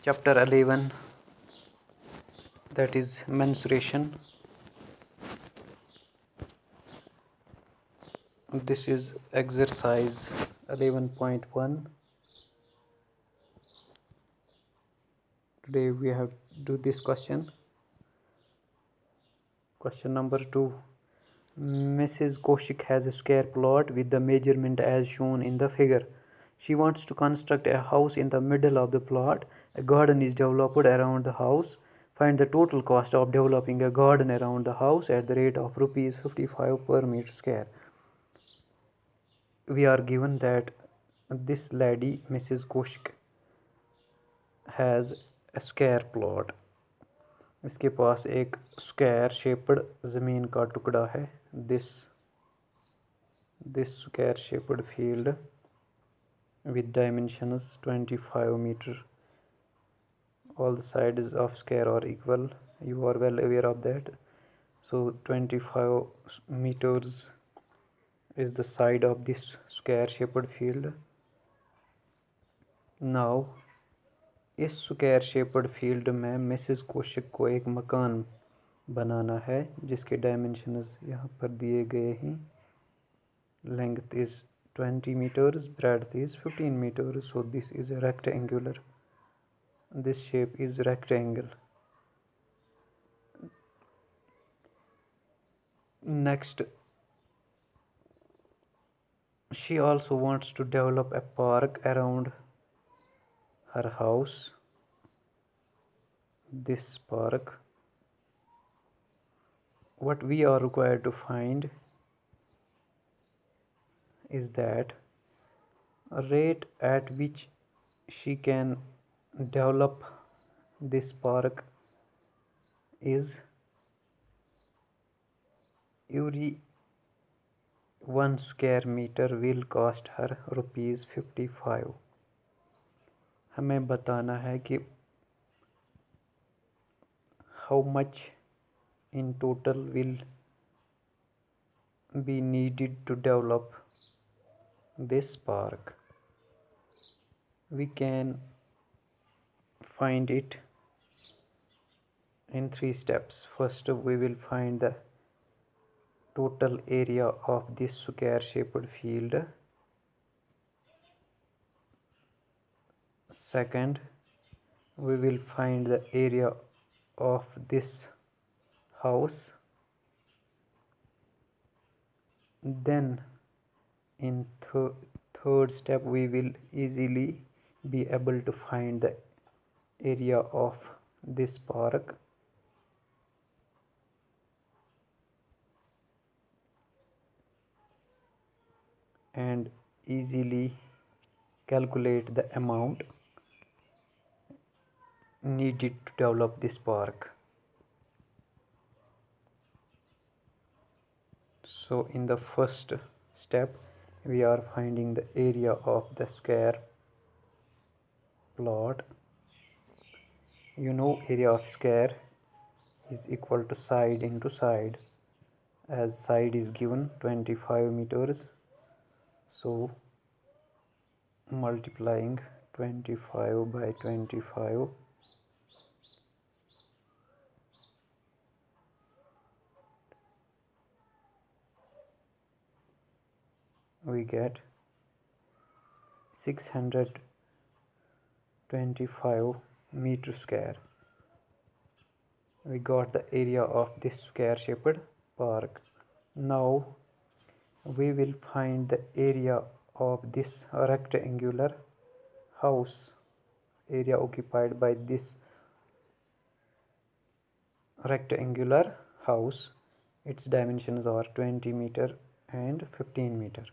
Chapter 11, that is mensuration. This is exercise 11.1. Today we have to do this question. Question number 2. Mrs. Koshik has a square plot with the measurement as shown in the figure. She wants to construct a house in the middle of the plot. A garden is developed around the house. Find the total cost of developing a garden around the house at the rate of rupees 55 per meter square. We are given that this lady, Mrs. Koshik, has a square plot. इसके पास एक square shaped ज़मीन का टुकड़ा है. This square shaped field with dimensions 25 meter. All the sides of square are equal. You are well aware of that. So 25 meters is the side of this square shaped field. Now इस square shaped field में Mrs कोशिक को एक मकान बनाना है जिसके dimensions यहाँ पर दिए गए हैं. Length is 20 meters, breadth is 15 meters. So this is a rectangular. This shape is rectangle. Next, she also wants to develop a park around her house. This park. What we are required to find is that rate at which she can develop this park is every 1 square meter will cost her rupees 55. हमें बताना है कि how much in total will be needed to develop this park. We can find it in 3 steps. First, we will find the total area of this square shaped field. Second, we will find the area of this house. Then in third step we will easily be able to find the area of this park. And easily calculate the amount needed to develop this park. So in the first step we are finding the area of the square plot. You know, area of square is equal to side into side, as side is given 25 meters. So multiplying 25 by 25, we get 625 meter square. We got the area of this square shaped park. Now we will find the area of this rectangular house, area occupied by this rectangular house. Its dimensions are 20 meter and 15 meter.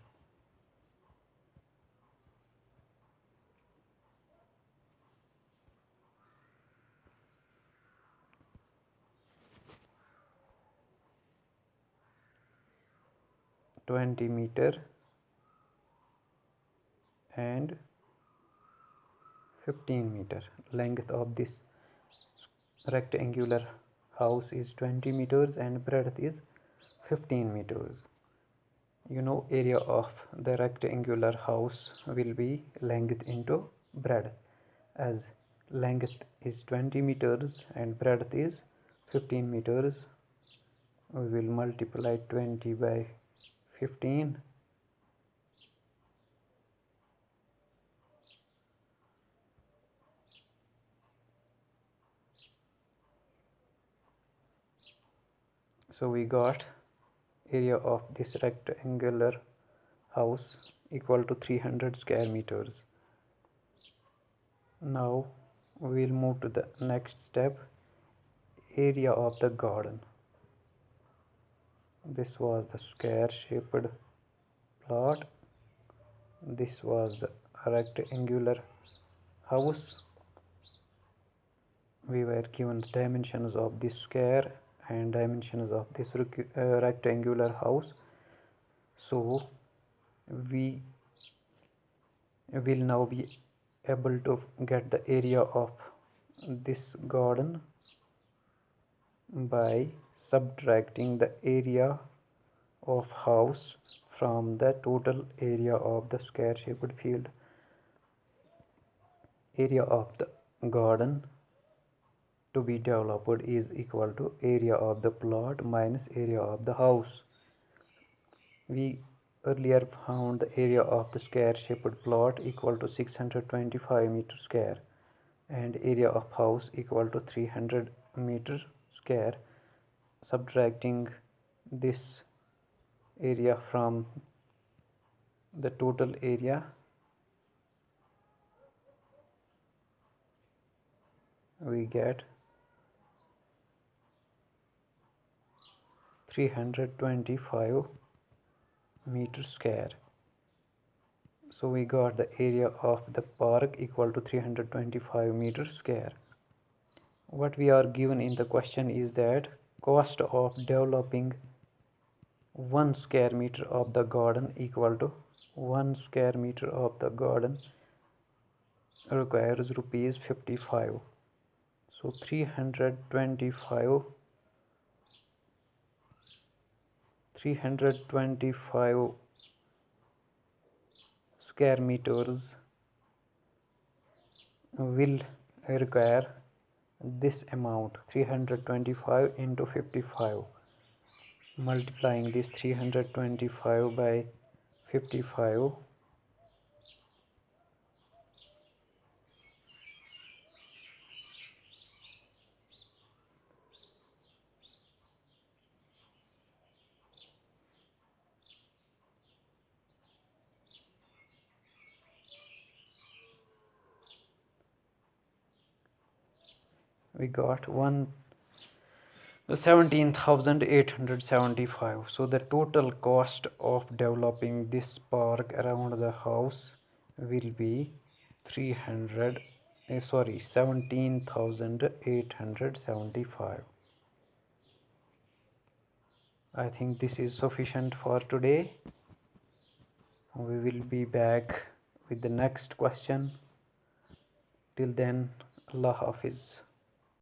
Meter and 15 meter. Length of this rectangular house is 20 meters and breadth is 15 meters. You know, area of the rectangular house will be length into breadth. as length is 20 meters and breadth is 15 meters. We will multiply 20 by 15. So we got area of this rectangular house equal to 300 square meters. Now we will move to the next step, area of the garden. This was the square shaped plot. This was the rectangular house. We were given dimensions of this square and dimensions of this rectangular house. So we will now be able to get the area of this garden by subtracting the area of house from the total area of the square shaped field. Area of the garden to be developed is equal to area of the plot minus area of the house. We earlier found the area of the square shaped plot equal to 625 meter square and area of house equal to 300 meter square. Subtracting this area from the total area, we get 325 meter square. So we got the area of the park equal to 325 meter square. What we are given in the question is that cost of developing 1 square meter of the garden equal to 1 square meter of the garden requires rupees 55. So 325 square meters will require this amount, 325 into 55. Multiplying this 325 by 55, we got 17,875. So the total cost of developing this park around the house will be 17,875. I think this is sufficient for today. We will be back with the next question. Till then, Allah Hafiz.